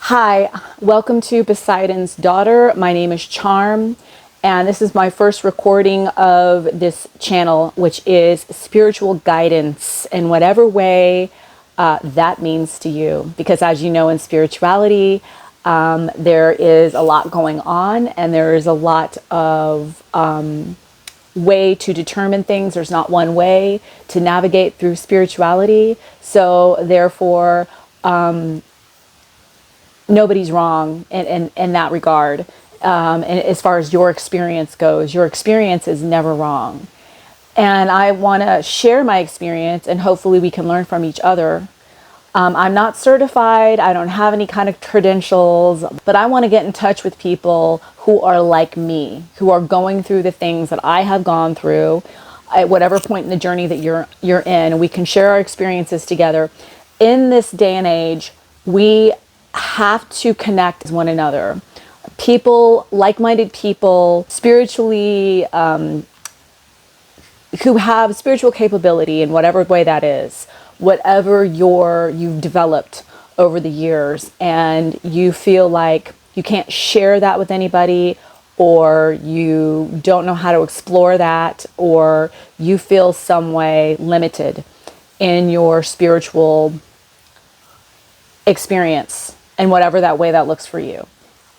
Hi, welcome to Poseidon's Daughter. My name is Charm, and this is my first recording of this channel, which is spiritual guidance in whatever way that means to you. Because as you know, in spirituality, there is a lot going on, and there is a lot of way to determine things. There's not one way to navigate through spirituality. So therefore, nobody's wrong in that regard. And as far as your experience goes, your experience is never wrong. And I want to share my experience, and hopefully we can learn from each other. I'm not certified. I don't have any kind of credentials, but I want to get in touch with people who are like me, who are going through the things that I have gone through at whatever point in the journey that you're in, and we can share our experiences together. In this day and age, we have to connect with one another. People, like-minded people, spiritually, who have spiritual capability in whatever way that is, whatever you've developed over the years, and you feel like you can't share that with anybody, or you don't know how to explore that, or you feel some way limited in your spiritual experience, and whatever that way that looks for you.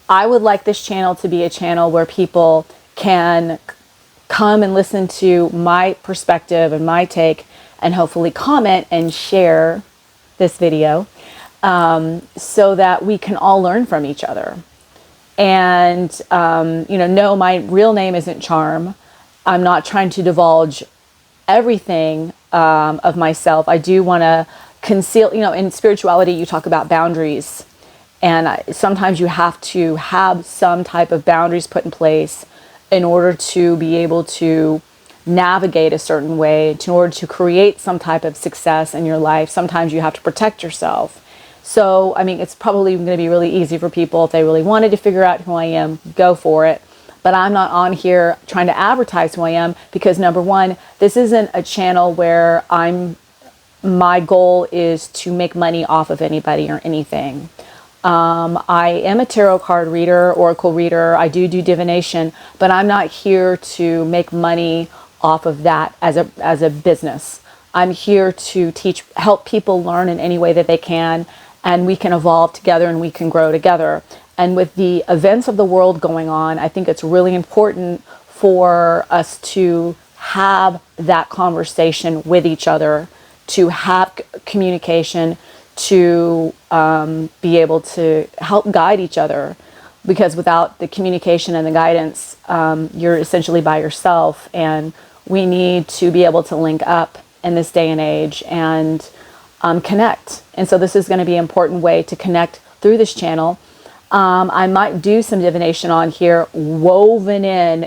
I would like this channel to be a channel where people can come and listen to my perspective and my take, and hopefully comment and share this video, so that we can all learn from each other. And no, my real name isn't Charm. I'm not trying to divulge everything of myself. I do want to conceal, in spirituality you talk about boundaries, and sometimes you have to have some type of boundaries put in place in order to be able to navigate a certain way, in order to create some type of success in your life. Sometimes you have to protect yourself. So, it's probably going to be really easy for people, if they really wanted to figure out who I am, go for it. But I'm not on here trying to advertise who I am, because number one, this isn't a channel where my goal is to make money off of anybody or anything. I am a tarot card reader, oracle reader. I do divination, but I'm not here to make money off of that as a business. I'm here to help people learn in any way that they can, and we can evolve together and we can grow together. And with the events of the world going on, I think it's really important for us to have that conversation with each other, to have communication, to be able to help guide each other. Because without the communication and the guidance, you're essentially by yourself, and we need to be able to link up in this day and age and connect. And so this is going to be an important way to connect through this channel. I might do some divination on here woven in.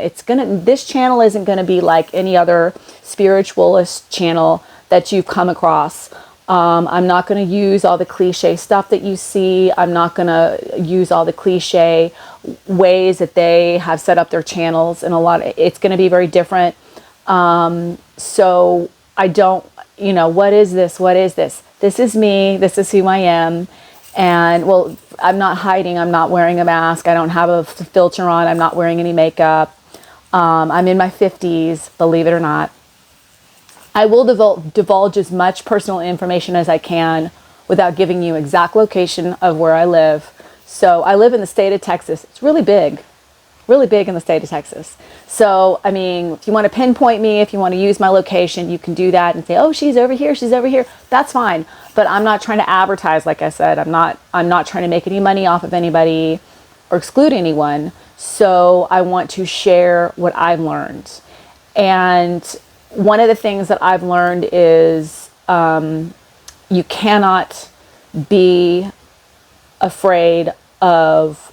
This channel isn't going to be like any other spiritualist channel that you've come across. I'm not going to use all the cliche stuff that you see. I'm not going to use all the cliche ways that they have set up their channels, and it's going to be very different. So I don't, what is this? What is this? This is me. This is who I am. And well, I'm not hiding. I'm not wearing a mask. I don't have a filter on. I'm not wearing any makeup. I'm in my 50s, believe it or not. I will divulge as much personal information as I can without giving you exact location of where I live. So I live in the state of Texas. It's really big in the state of Texas. So, if you want to pinpoint me, if you want to use my location, you can do that and say, oh, she's over here, that's fine. But I'm not trying to advertise, like I said. I'm not trying to make any money off of anybody or exclude anyone. So I want to share what I've learned. And one of the things that I've learned is you cannot be afraid of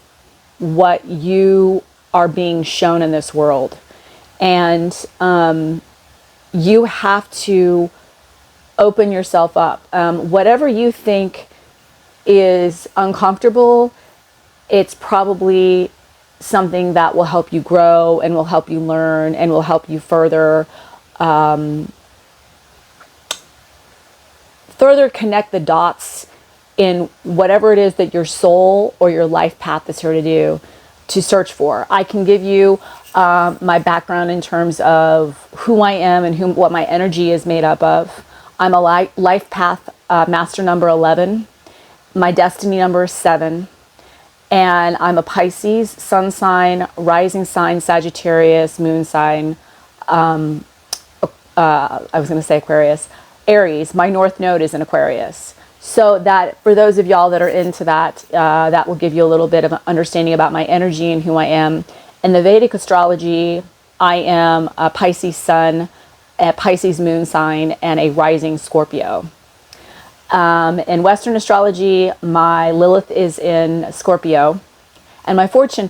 what you are being shown in this world. And you have to open yourself up. Whatever you think is uncomfortable, it's probably something that will help you grow and will help you learn and will help you further connect the dots in whatever it is that your soul or your life path is here to do, to search for. I can give you my background in terms of who I am and what my energy is made up of. I'm a life path master number 11. My destiny number is 7. And I'm a Pisces, sun sign, rising sign, Sagittarius, moon sign. I was going to say Aquarius. Aries, my north node is in Aquarius. So that for those of y'all that are into that, that will give you a little bit of understanding about my energy and who I am. In the Vedic astrology, I am a Pisces sun, a Pisces moon sign, and a rising Scorpio. In Western astrology, my Lilith is in Scorpio, and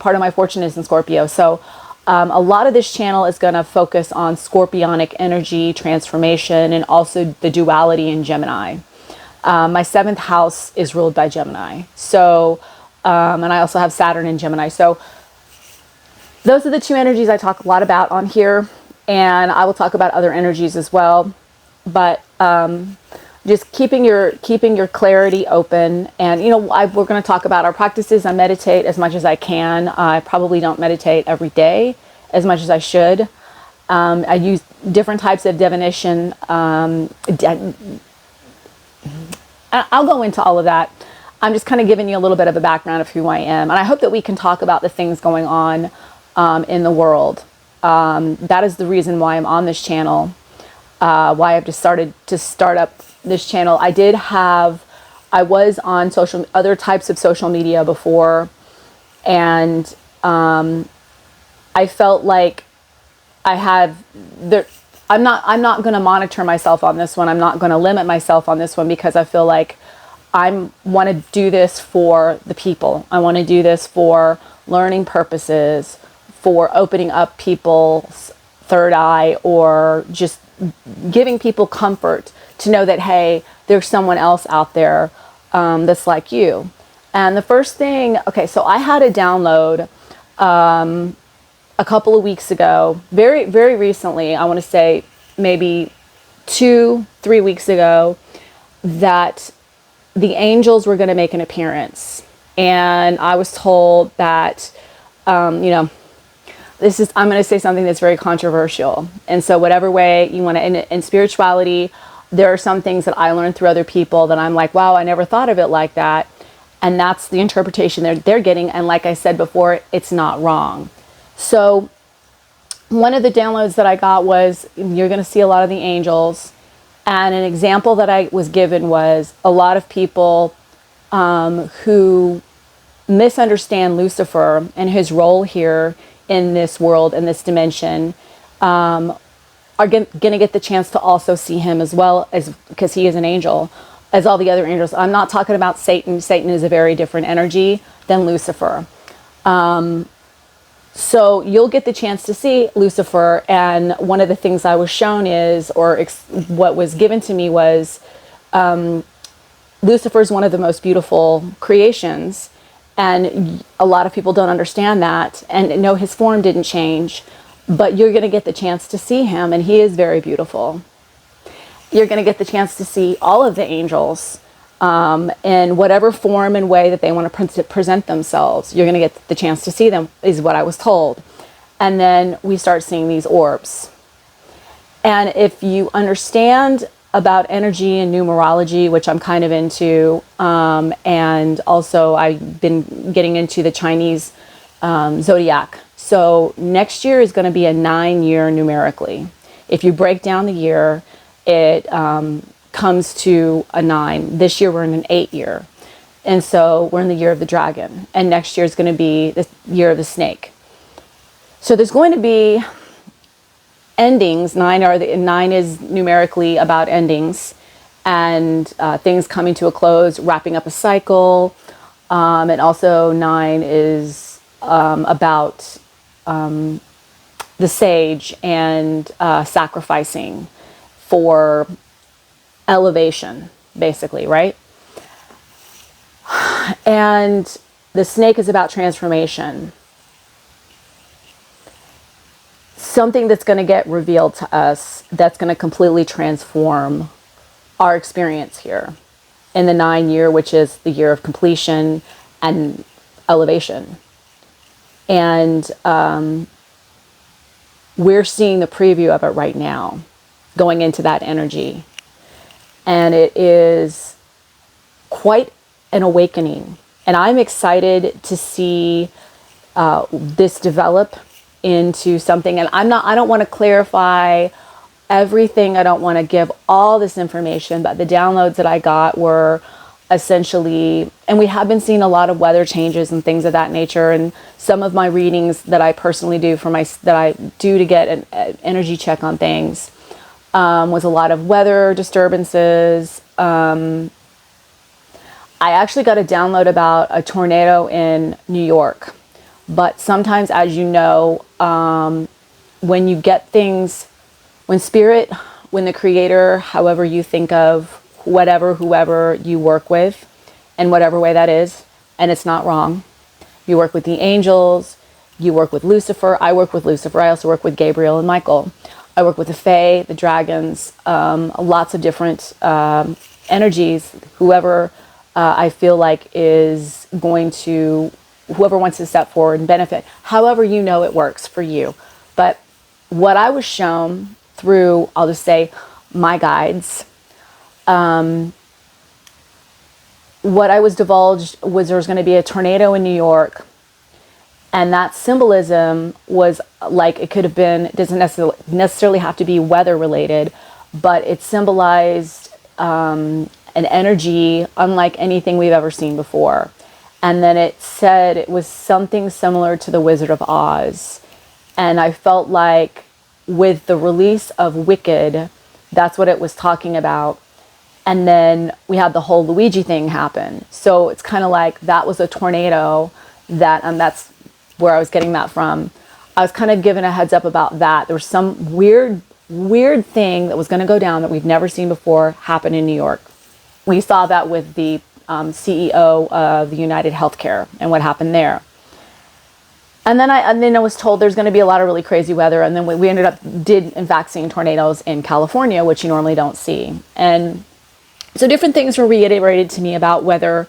part of my fortune is in Scorpio. So a lot of this channel is going to focus on scorpionic energy, transformation, and also the duality in Gemini. My 7th house is ruled by Gemini. So, and I also have Saturn in Gemini. So those are the 2 energies I talk a lot about on here, and I will talk about other energies as well. But just keeping your clarity open. And we're going to talk about our practices. I meditate as much as I can. I probably don't meditate every day as much as I should. I use different types of divination. I'll go into all of that. I'm just kind of giving you a little bit of a background of who I am, and I hope that we can talk about the things going on in the world. That is the reason why I'm on this channel. Why I've decided to start up this channel. I was on other types of social media before, and I felt like I'm not going to monitor myself on this one. I'm not going to limit myself on this one, because I feel like I want to do this for the people. I want to do this for learning purposes, for opening up people's third eye, or just giving people comfort to know that, hey, there's someone else out there that's like you. And the first thing, okay, so I had a download a couple of weeks ago, very, very recently, I want to say maybe 2-3 weeks ago, that the angels were going to make an appearance. And I was told that, I'm going to say something that's very controversial. And so whatever way you want to, in spirituality, there are some things that I learned through other people that I'm like, wow, I never thought of it like that. And that's the interpretation they're getting. And like I said before, it's not wrong. So one of the downloads that I got was, you're going to see a lot of the angels. And an example that I was given was a lot of people who misunderstand Lucifer and his role here in this world, in this dimension, are going to get the chance to also see him as well, as because he is an angel, as all the other angels. I'm not talking about Satan. Satan is a very different energy than Lucifer. So you'll get the chance to see Lucifer. And one of the things I was shown is, what was given to me was, Lucifer is one of the most beautiful creations. And a lot of people don't understand that and know his form didn't change, but you're going to get the chance to see him, and he is very beautiful. You're going to get the chance to see all of the angels in whatever form and way that they want to present themselves. You're going to get the chance to see them, is what I was told. And then we start seeing these orbs. And if you understand about energy and numerology, which I'm kind of into, and also I've been getting into the Chinese zodiac. So next year is going to be a 9-year numerically. If you break down the year, it comes to a 9. This year we're in an 8-year. And so we're in the year of the dragon. And next year is going to be the year of the snake. So there's going to be endings. 9 is numerically about endings and things coming to a close, wrapping up a cycle. And also 9 is about the sage and sacrificing for elevation, basically, right? And the snake is about transformation. Something that's going to get revealed to us that's going to completely transform our experience here. in the 9 year, which is the year of completion and elevation. And we're seeing the preview of it right now, going into that energy. And it is quite an awakening. And I'm excited to see this develop into something. And I don't want to clarify everything. I don't want to give all this information, but the downloads that I got were essentially, and we have been seeing a lot of weather changes and things of that nature. And some of my readings that I personally do that I do to get an energy check on things, was a lot of weather disturbances. I actually got a download about a tornado in New York. But sometimes, as you know, when you get things, when spirit, when the creator, however you think of, whoever you work with, in whatever way that is, and it's not wrong. You work with the angels, you work with Lucifer. I work with Lucifer. I also work with Gabriel and Michael. I work with the Fae, the dragons, lots of different energies. Whoever I feel like is going to, whoever wants to step forward and benefit, however you know it works for you. But what I was shown through, I'll just say, my guides, what I was divulged was there was going to be a tornado in New York. And that symbolism was like, it could have been, it doesn't necessarily have to be weather related, but it symbolized an energy unlike anything we've ever seen before. And then it said it was something similar to the Wizard of Oz. And I felt like with the release of Wicked, that's what it was talking about. And then we had the whole Luigi thing happen. So it's kind of like that was a tornado that's where I was getting that from. I was kind of given a heads up about that. There was some weird thing that was going to go down that we've never seen before happen in New York. We saw that with the CEO of the United Healthcare and what happened there. And then I was told there's going to be a lot of really crazy weather. And then we did in fact seeing tornadoes in California, which you normally don't see. And so different things were reiterated to me about weather.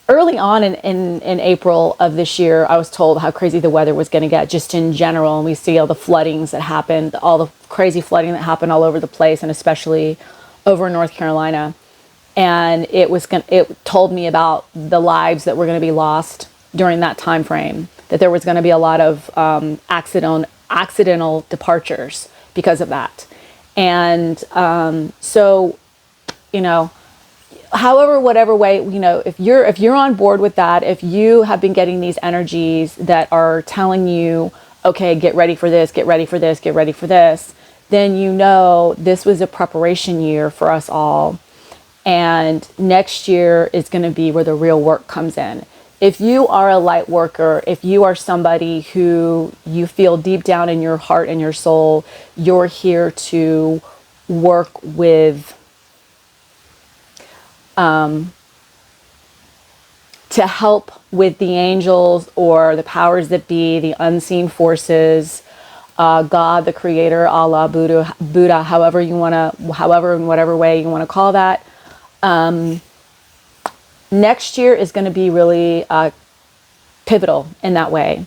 Early on in April of this year, I was told how crazy the weather was going to get just in general. And we see all the floodings that happened, all the crazy flooding that happened all over the place, and especially over in North Carolina. And it told me about the lives that were going to be lost during that time frame, that there was going to be a lot of accidental departures because of that. And so, however, whatever way, if you're on board with that, if you have been getting these energies that are telling you, okay, get ready for this, get ready for this, get ready for this, then this was a preparation year for us all. And next year is going to be where the real work comes in. If you are a light worker, if you are somebody who you feel deep down in your heart and your soul, you're here to work with, to help with the angels or the powers that be, the unseen forces, God, the creator, Allah, Buddha, however in whatever way you want to call that. Next year is going to be really pivotal in that way.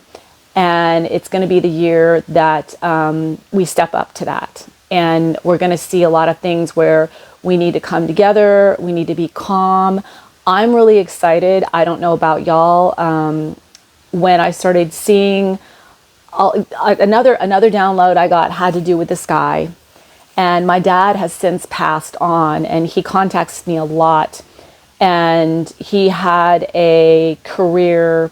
And it's going to be the year that we step up to that. And we're going to see a lot of things where we need to come together. We need to be calm. I'm really excited. I don't know about y'all. When I started seeing another download I got had to do with the sky. And my dad has since passed on, and he contacts me a lot. And he had a career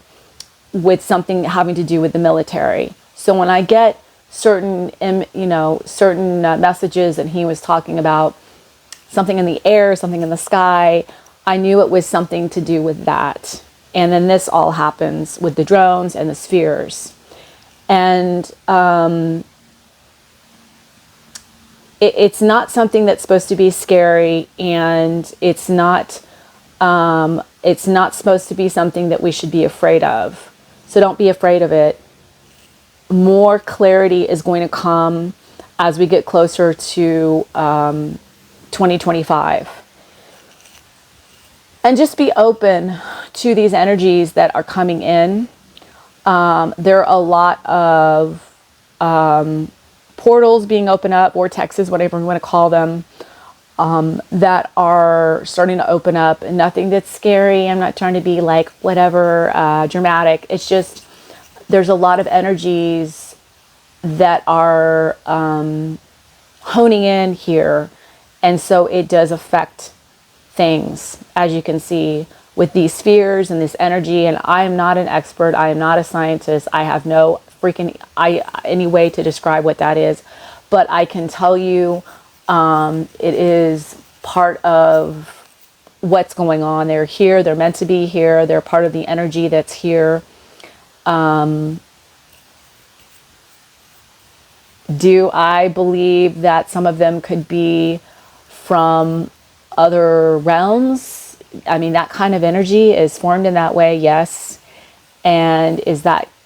with something having to do with the military. So when I get certain messages, and he was talking about something in the air, something in the sky, I knew it was something to do with that. And then this all happens with the drones and the spheres. And it's not something that's supposed to be scary, and it's not supposed to be something that we should be afraid of. So don't be afraid of it. More clarity is going to come as we get closer to 2025. And just be open to these energies that are coming in. There are a lot of portals being opened up, vortexes, whatever you want to call them, that are starting to open up. And nothing that's scary. I'm not trying to be like whatever dramatic. It's just there's a lot of energies that are honing in here. And so it does affect things, as you can see, with these spheres and this energy. And I am not an expert. I am not a scientist. I have no freaking any way to describe what that is. But I can tell you it is part of what's going on. They're here. They're meant to be here. They're part of the energy that's here. Do I believe that some of them could be from other realms? I mean, that kind of energy is formed in that way, yes. And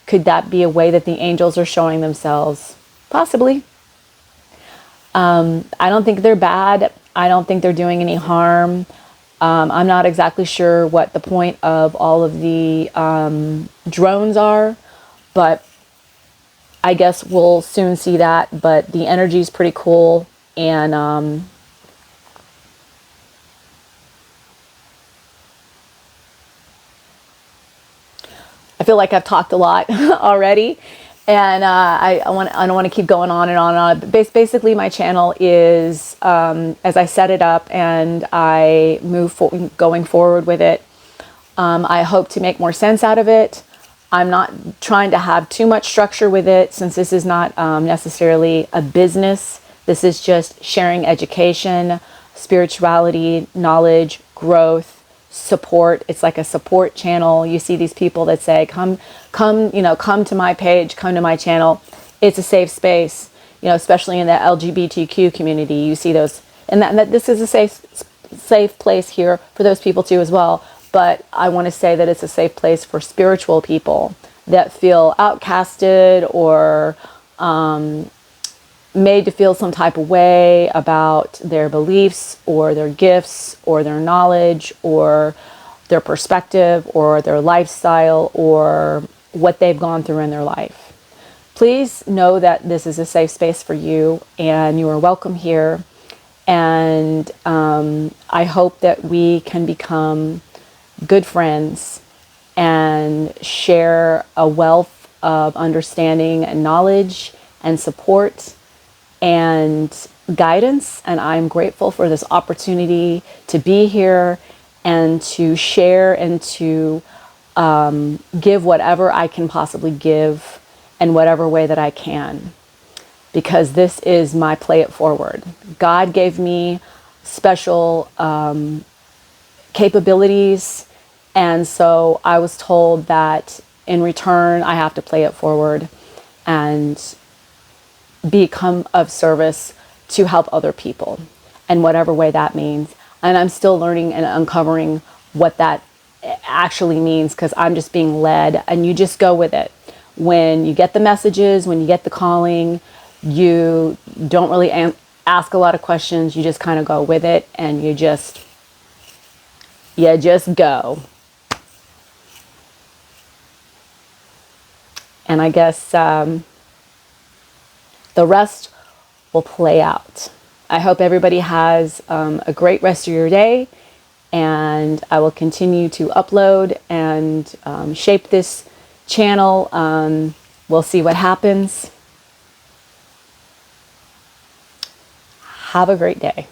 could that be a way that the angels are showing themselves? Possibly. I don't think they're bad. I don't think they're doing any harm. I'm not exactly sure what the point of all of the drones are, but I guess we'll soon see that. But the energy is pretty cool, and I feel like I've talked a lot already, and I don't want to keep going on and on and on. Basically, my channel is as I set it up and I going forward with it. I hope to make more sense out of it. I'm not trying to have too much structure with it, since this is not necessarily a business. This is just sharing education, spirituality, knowledge, growth, support. It's like a support channel. You see these people that say, come to my page, come to my channel. It's a safe space, especially in the LGBTQ community. You see those, and that this is a safe place here for those people too as well. But I want to say that it's a safe place for spiritual people that feel outcasted or made to feel some type of way about their beliefs or their gifts or their knowledge or their perspective or their lifestyle or what they've gone through in their life. Please know that this is a safe space for you, and you are welcome here. And I hope that we can become good friends and share a wealth of understanding and knowledge and support and guidance. And I'm grateful for this opportunity to be here and to share and to give whatever I can possibly give in whatever way that I can, because this is my play it forward. God gave me special capabilities, and so I was told that in return I have to play it forward and become of service to help other people in whatever way that means. And I'm still learning and uncovering what that actually means, because I'm just being led, and you just go with it. When you get the messages, when you get the calling, you don't really ask a lot of questions. You just kind of go with it, and you just go. And I guess the rest will play out. I hope everybody has a great rest of your day, and I will continue to upload and shape this channel. We'll see what happens. Have a great day.